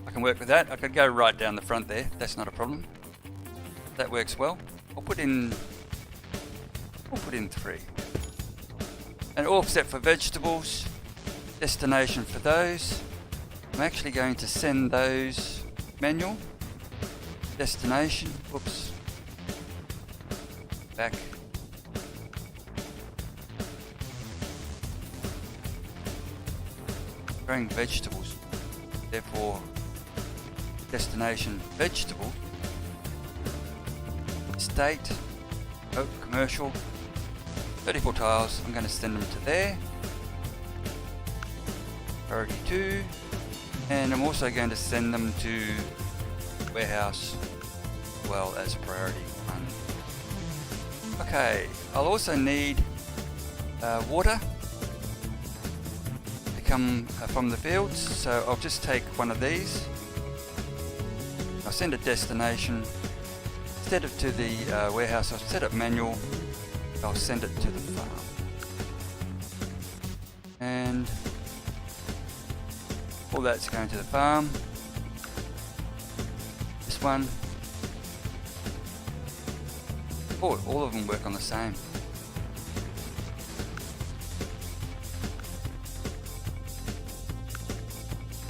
I can work with that. I could go right down the front there, that's not a problem. That works well. We'll put in 3. An offset for vegetables, destination for those. I'm actually going to send those manual. Destination, whoops. Back. Growing vegetables, therefore destination vegetable. State, commercial. 34 tiles, I'm going to send them to there. Priority 2. And I'm also going to send them to warehouse as well as priority 1. Okay, I'll also need water to come from the fields, so I'll just take one of these. I'll send a destination. Instead of to the warehouse, I'll set up manual. I'll send it to the farm. And all that's going to the farm. This one. Oh, all of them work on the same.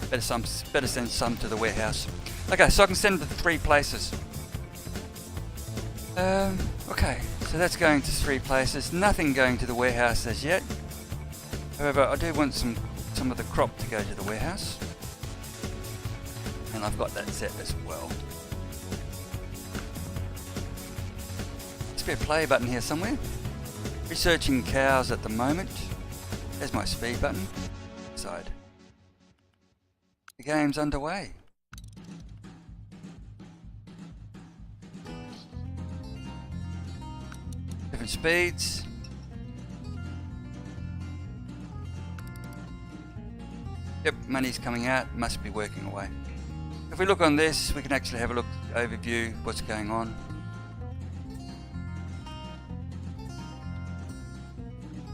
Better send some to the warehouse. Okay, so I can send it to 3 places. Okay, so that's going to 3 places. Nothing going to the warehouse as yet. However, I do want some of the crop to go to the warehouse. And I've got that set as well. There's a play button here somewhere. Researching cows at the moment. There's my speed button. Side. game's underway. Different speeds. Yep, money's coming out, must be working away. If we look on this, we can actually have a look, overview what's going on.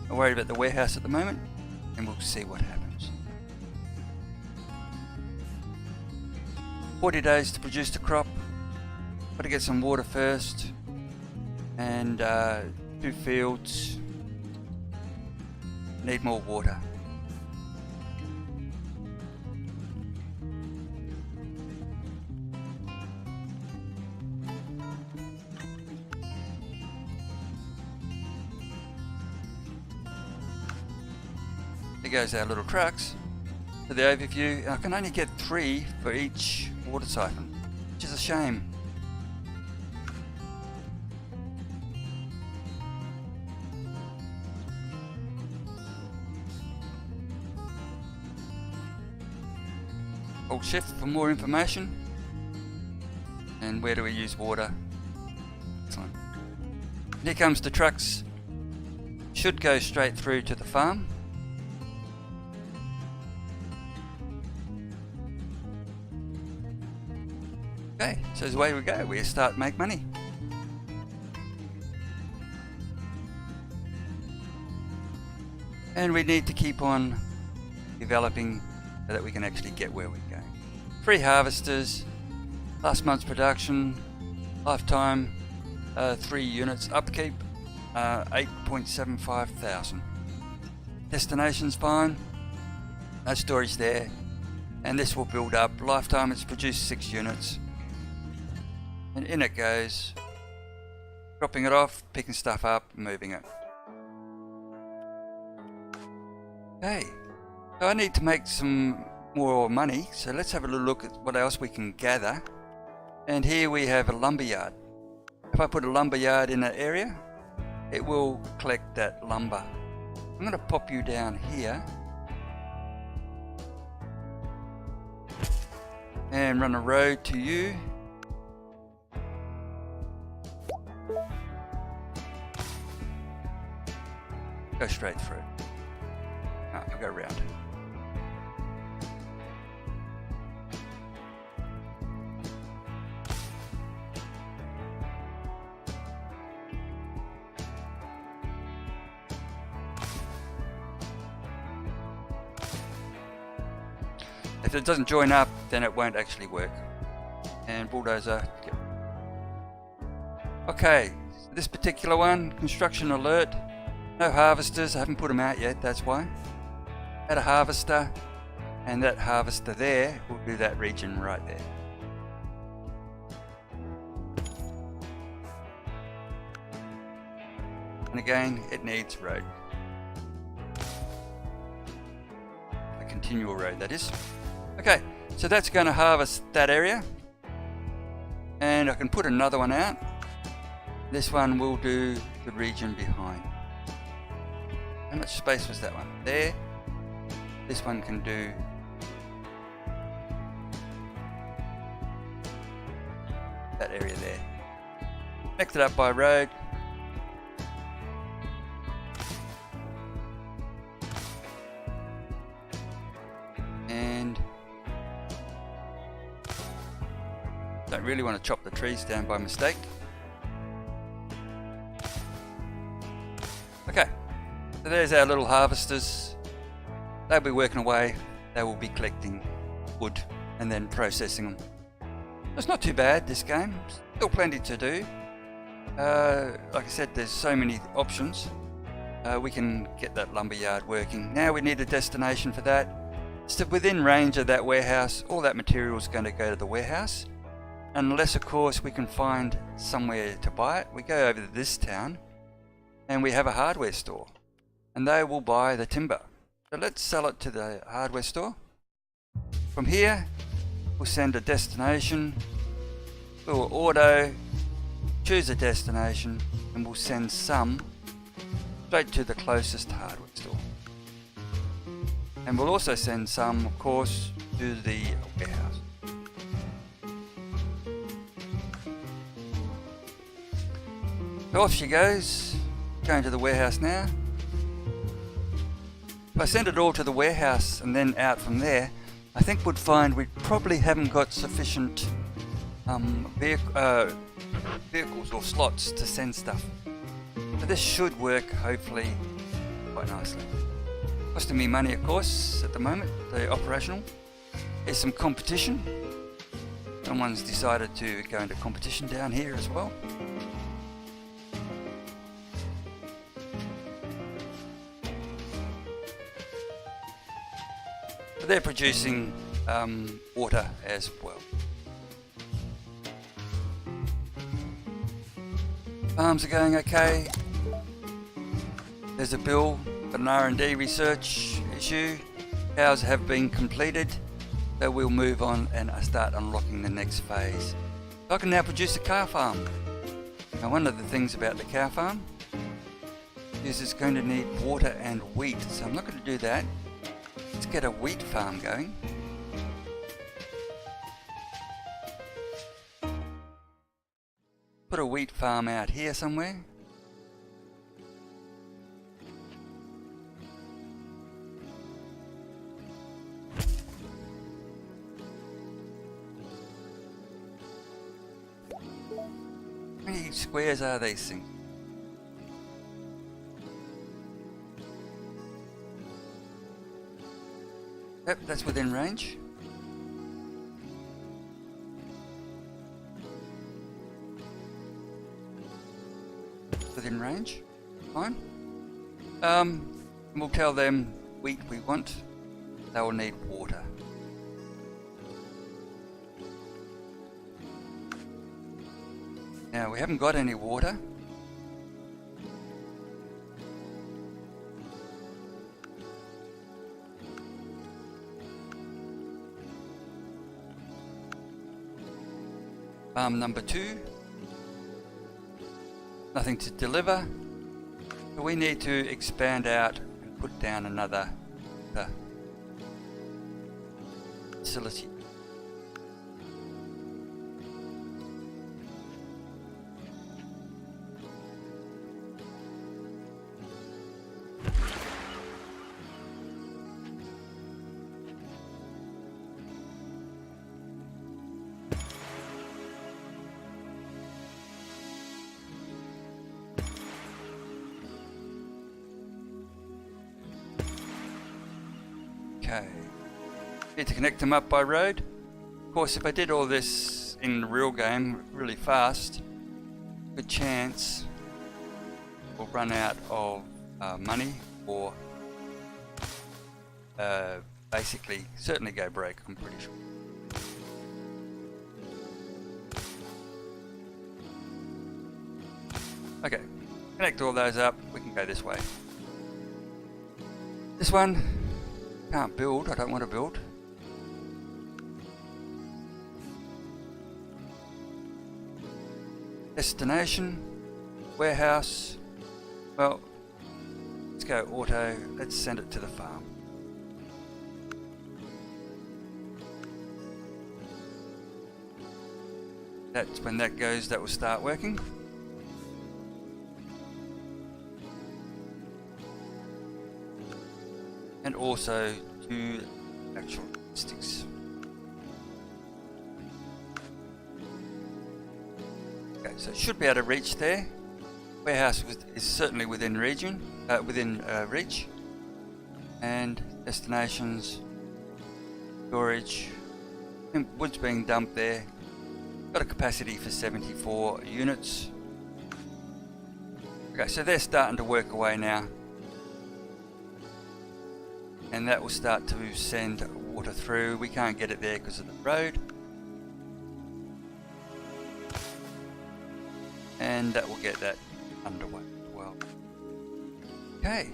Not worried about the warehouse at the moment, and we'll see what happens. 40 days to produce the crop. Got to get some water first, and 2 fields need more water. There goes our little trucks. For the overview, I can only get 3 for each water siphon, which is a shame. Hold shift for more information. And where do we use water? Excellent. Here comes the trucks. Should go straight through to the farm. Okay, so away we go. We start make money. And we need to keep on developing so that we can actually get where we're going. 3 harvesters, last month's production, lifetime 3 units, upkeep 8.75 thousand. Destination's fine, no storage there, and this will build up. Lifetime it's produced 6 units. And in it goes, dropping it off, picking stuff up, moving it. Okay, so I need to make some more money, so let's have a little look at what else we can gather. And here we have a lumberyard. If I put a lumberyard in an area, it will collect that lumber. I'm going to pop you down here and run a road to you. Go straight through. No, I'll go around. If it doesn't join up, then it won't actually work. And bulldozer. Yep. Okay, so this particular one, construction alert. No harvesters, I haven't put them out yet, that's why. Add a harvester, and that harvester there will do that region right there. And again, it needs road. A continual road, that is. Okay, so that's going to harvest that area. And I can put another one out. This one will do the region behind. How much space was that one? There. This one can do that area there. Connect it up by road. And don't really want to chop the trees down by mistake. Okay. So there's our little harvesters. They'll be working away. They will be collecting wood and then processing them. It's not too bad, this game. Still plenty to do. Like I said, there's so many options. We can get that lumberyard working. Now we need a destination for that. So within range of that warehouse, all that material is going to go to the warehouse. Unless, of course, we can find somewhere to buy it. We go over to this town and we have a hardware store. And they will buy the timber. So let's sell it to the hardware store. From here, we'll send a destination. We'll auto, choose a destination, and we'll send some straight to the closest hardware store. And we'll also send some, of course, to to the warehouse. So off she goes, going to the warehouse now. If I send it all to the warehouse and then out from there, I think we'd find we probably haven't got sufficient vehicles or slots to send stuff. But this should work, hopefully, quite nicely. Costing me money, of course, at the moment, the operational. There's some competition. Someone's decided to go into competition down here as well. But they're producing water as well. Farms are going okay. There's a bill, an R&D research issue. Cows have been completed, so we'll move on and start unlocking the next phase. So I can now produce a cow farm. Now one of the things about the cow farm is it's going to need water and wheat, so I'm not going to do that. Let's get a wheat farm going. Put a wheat farm out here somewhere. How many squares are these things? Yep, that's within range. Within range, fine. We'll tell them wheat we want. They will need water. Now we haven't got any water. Farm number 2. Nothing to deliver. So we need to expand out and put down another facility. Okay, need to connect them up by road. Of course, if I did all this in the real game really fast, good chance we'll run out of money or basically certainly go broke, I'm pretty sure. Okay, connect all those up, we can go this way. This one can't build, I don't want to build. Destination, warehouse. Well, let's go auto, let's send it to the farm. That's when that goes, that will start working. And also to actual logistics. Okay, so it should be able to reach there. Warehouse is certainly within reach, and destinations, storage. Wood's being dumped there. Got a capacity for 74 units. Okay, so they're starting to work away now. And that will start to send water through. We can't get it there because of the road. And that will get that underway as well. Okay.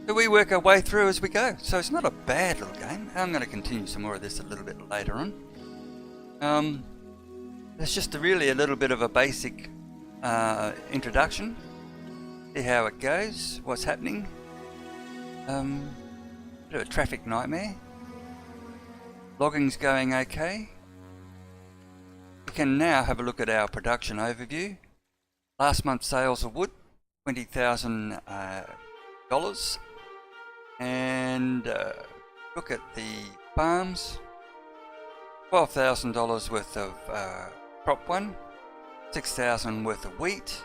So we work our way through as we go. So it's not a bad little game. I'm going to continue some more of this a little bit later on. It's just really a little bit of a basic introduction. See how it goes, what's happening. Bit of a traffic nightmare. Logging's going okay. We can now have a look at our production overview. Last month's sales of wood, $20,000, and look at the farms, $12,000 worth of crop one, $6,000 worth of wheat.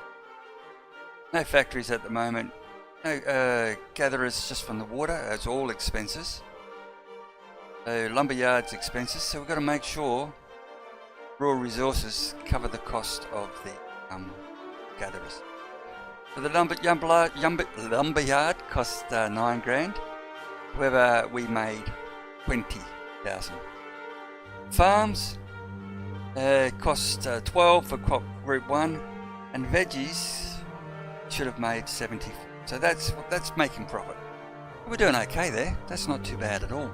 No factories at the moment, no gatherers, just from the water. It's all expenses. So Lumberyard's expenses, so we've got to make sure raw resources cover the cost of the gatherers. So the lumberyard cost $9,000. However, we made 20,000. Farms cost 12 for crop group 1, and veggies should have made 74. So that's making profit. We're doing okay there. That's not too bad at all.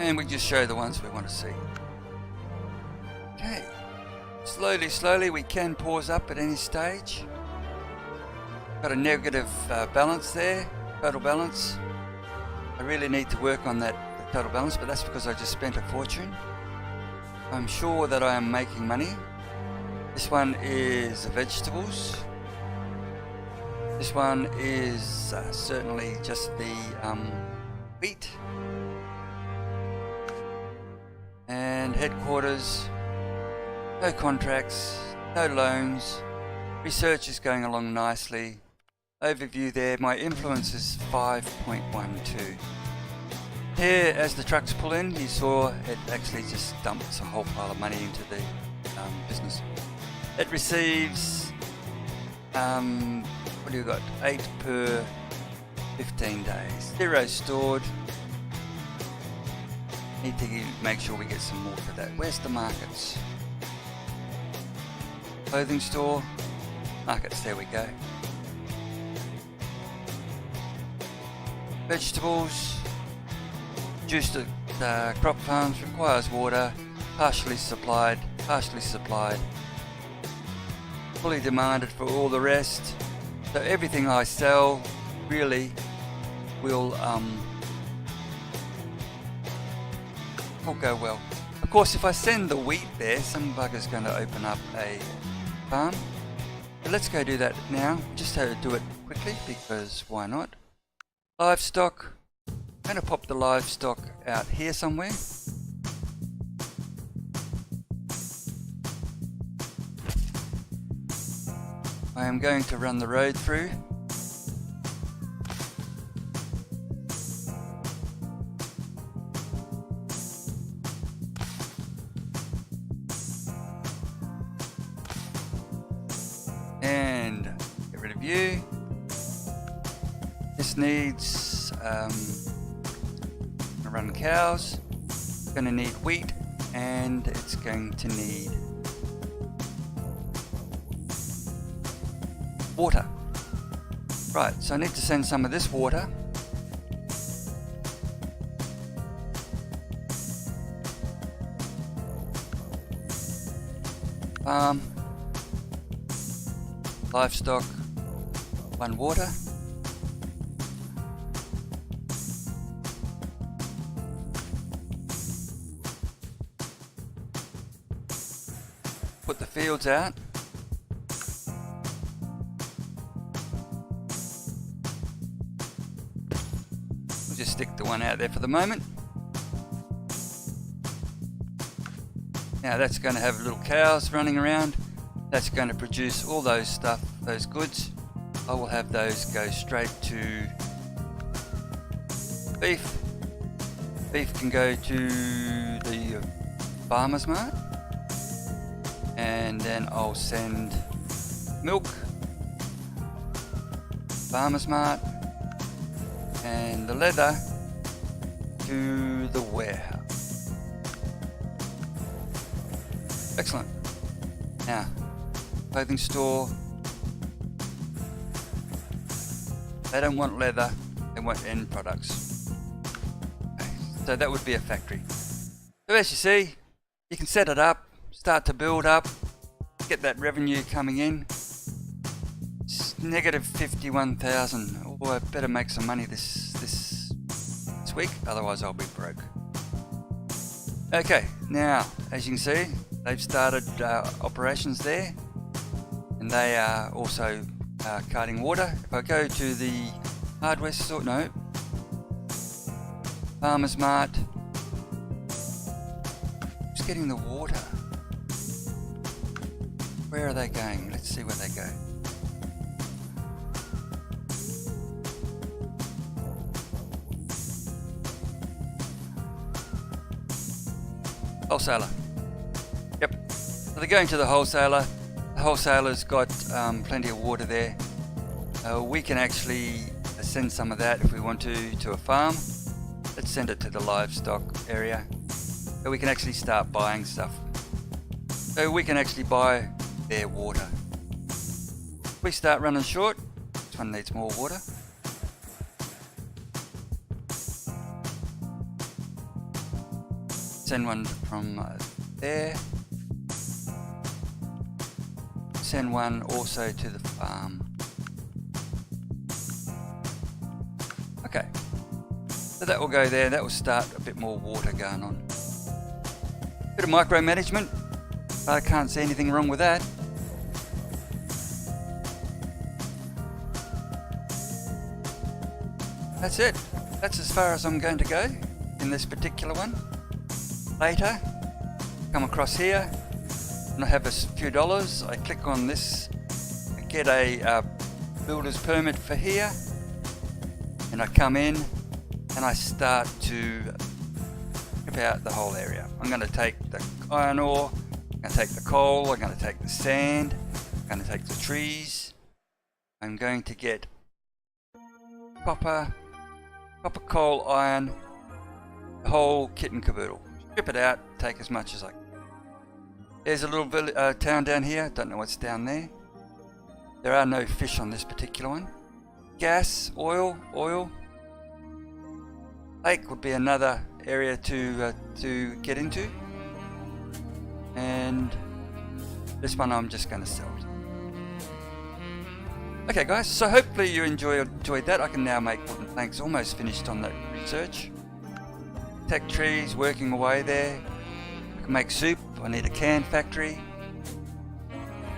And we just show the ones we want to see. Okay. Slowly we can pause up at any stage. Got a negative balance there, total balance. I really need to work on that total balance, but that's because I just spent a fortune. I'm sure that I am making money. This one is vegetables. This one is certainly just the wheat. And headquarters, no contracts, no loans. Research is going along nicely. Overview there, my influence is 5.12. Here, as the trucks pull in, you saw it actually just dumps a whole pile of money into the business. It receives, what do you got? 8 per 15 days. 0 stored. Need to make sure we get some more for that. Where's the markets? Clothing store. Markets, there we go. Vegetables. Juiced crop farms requires water. Partially supplied. Fully demanded for all the rest. So everything I sell really will go well. Of course, if I send the wheat there, some bugger's going to open up a farm. But let's go do that now. Just how to do it quickly, because why not? Livestock. I'm going to pop the livestock out here somewhere. I am going to run the road through. And get rid of you. This needs run cows. It's going to need wheat, and it's going to need water. Right, so I need to send some of this water. Livestock, 1 water. Put the fields out. We'll just stick the one out there for the moment. Now that's going to have little cows running around. That's going to produce all those goods. I will have those go straight to beef. Beef can go to the farmer's mart. And then I'll send milk, farmer's mart, and the leather to the warehouse. Excellent. Now, clothing store. They don't want leather, they want end products. Okay, so that would be a factory. So as you see, you can set it up, start to build up, get that revenue coming in. It's negative 51,000. Oh, I better make some money this this week, otherwise I'll be broke. Okay, now as you can see, they've started operations there, and they are also carting water. If I go to the hardware store, no, Farmers Mart, just getting the water. Where are they going? Let's see where they go. Wholesaler. Yep. So they're going to the wholesaler. The wholesaler's got plenty of water there. We can actually send some of that if we want to a farm. Let's send it to the livestock area. So we can actually start buying stuff. So we can actually buy their water. If we start running short, this one needs more water. Send one from there. Send one also to the farm. Okay, so that will go there. That will start a bit more water going on. Bit of micromanagement. I can't see anything wrong with that. That's it. That's as far as I'm going to go in this particular one. Later, come across here and I have a few dollars. I click on this, I get a builder's permit for here, and I come in and I start to strip out the whole area. I'm going to take the iron ore, I'm going to take the coal, I'm going to take the sand, I'm going to take the trees, I'm going to get copper, coal, iron, the whole kit and caboodle. Strip it out, take as much as I can. There's a little town down here, don't know what's down there. There are no fish on this particular one. Gas, oil. Lake would be another area to get into. And this one I'm just going to sell. Okay guys, so hopefully you enjoyed that. I can now make wooden planks, almost finished on that research. Tech trees, working away there. I can make soup, I need a can factory.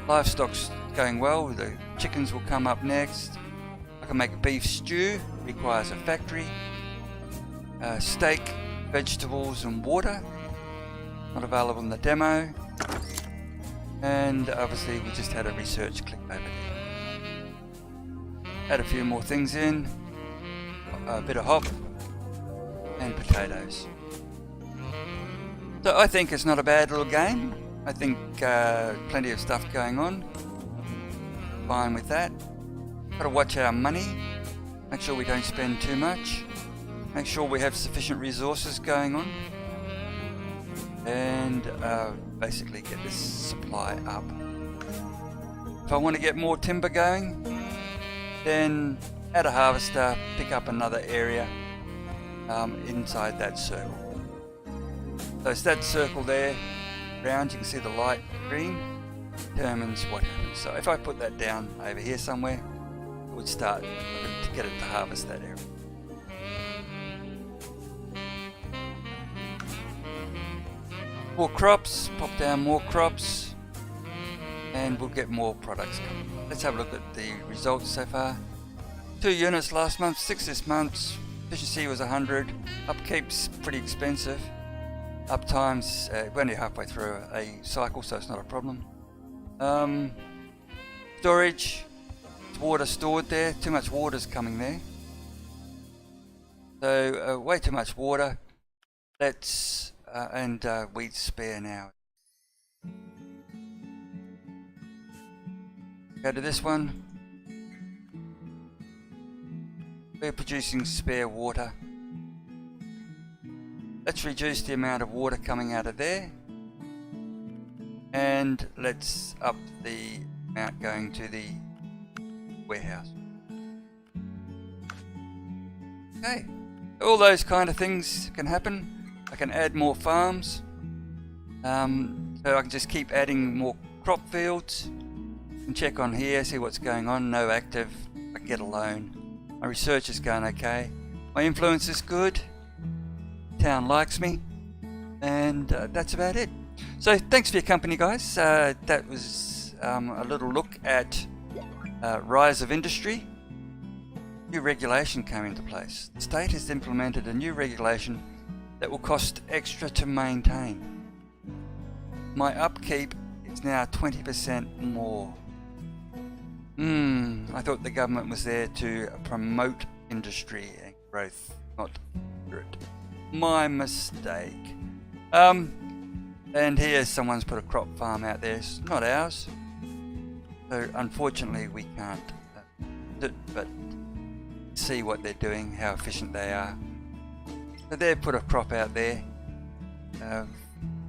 Livestock's going well, the chickens will come up next. I can make a beef stew, requires a factory. Steak, vegetables and water, not available in the demo. And obviously we just had a research click over there. Add a few more things in, a bit of hop and potatoes. So I think it's not a bad little game. I think plenty of stuff going on. Fine with that. Got to watch our money. Make sure we don't spend too much. Make sure we have sufficient resources going on. And basically get this supply up. If I want to get more timber going, then add a harvester, pick up another area inside that circle. So it's that circle there, round, you can see the light green, determines what happens. So if I put that down over here somewhere, it would start to get it to harvest that area. More crops, pop down more crops, and we'll get more products coming. Let's have a look at the results so far. 2 units last month, 6 this month. Efficiency was 100. Upkeep's pretty expensive. Uptime's we're only halfway through a cycle, so it's not a problem. Storage, water stored there. Too much water's coming there. So way too much water. Let's and wheat's spare now. Go to this one. We're producing spare water. Let's reduce the amount of water coming out of there. And let's up the amount going to the warehouse. Okay, all those kind of things can happen. I can add more farms. So I can just keep adding more crop fields. And check on here, see what's going on. No active. I can get a loan. My research is going okay. My influence is good. Town likes me. And that's about it. So thanks for your company, guys. That was a little look at rise of industry. New regulation came into place. The state has implemented a new regulation that will cost extra to maintain. My upkeep is now 20% more. I thought the government was there to promote industry and growth, not it. My mistake. And here someone's put a crop farm out there. It's not ours. So unfortunately we can't do it, but see what they're doing, how efficient they are. So they've put a crop out there. If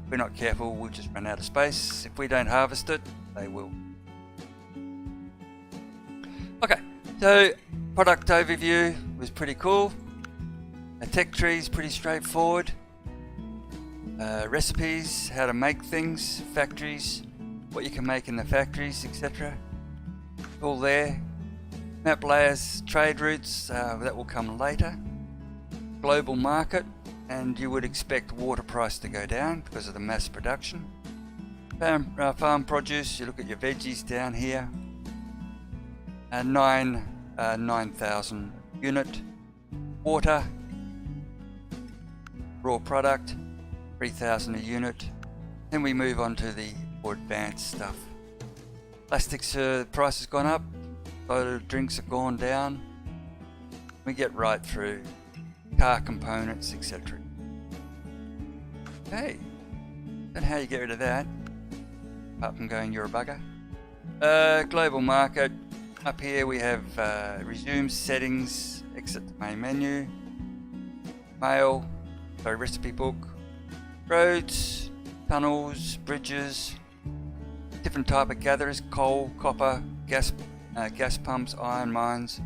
we're not careful, we'll just run out of space. If we don't harvest it, they will. Okay, so product overview was pretty cool. A tech tree is pretty straightforward. Recipes, how to make things, factories, what you can make in the factories, etc. All there. Map layers, trade routes, that will come later. Global market, and you would expect water price to go down because of the mass production. Farm produce, you look at your veggies down here. 9,000 unit. Water, raw product, 3,000 a unit. Then we move on to the more advanced stuff. Plastics, price has gone up. Soda drinks have gone down. We get right through car components, etc. Okay, don't know how you get rid of that, apart from going you're a bugger. Global market. Up here we have resume settings, exit the main menu, mail, recipe book, roads, tunnels, bridges, different type of gatherers, coal, copper, gas pumps, iron mines,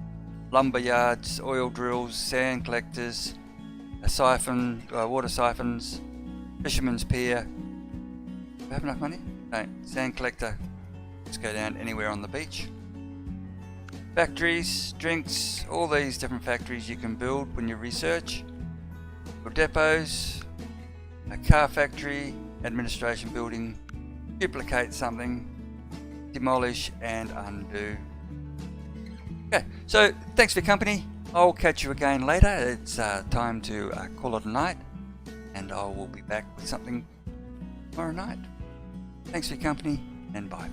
lumberyards, oil drills, sand collectors, a siphon, water siphons, fisherman's pier. Do I have enough money? No, sand collector. Let's go down anywhere on the beach. Factories, drinks, all these different factories you can build when you research. Your depots, a car factory, administration building, duplicate something, demolish and undo. Okay, so thanks for your company. I'll catch you again later. It's time to call it a night, and I will be back with something tomorrow night. Thanks for your company, and bye.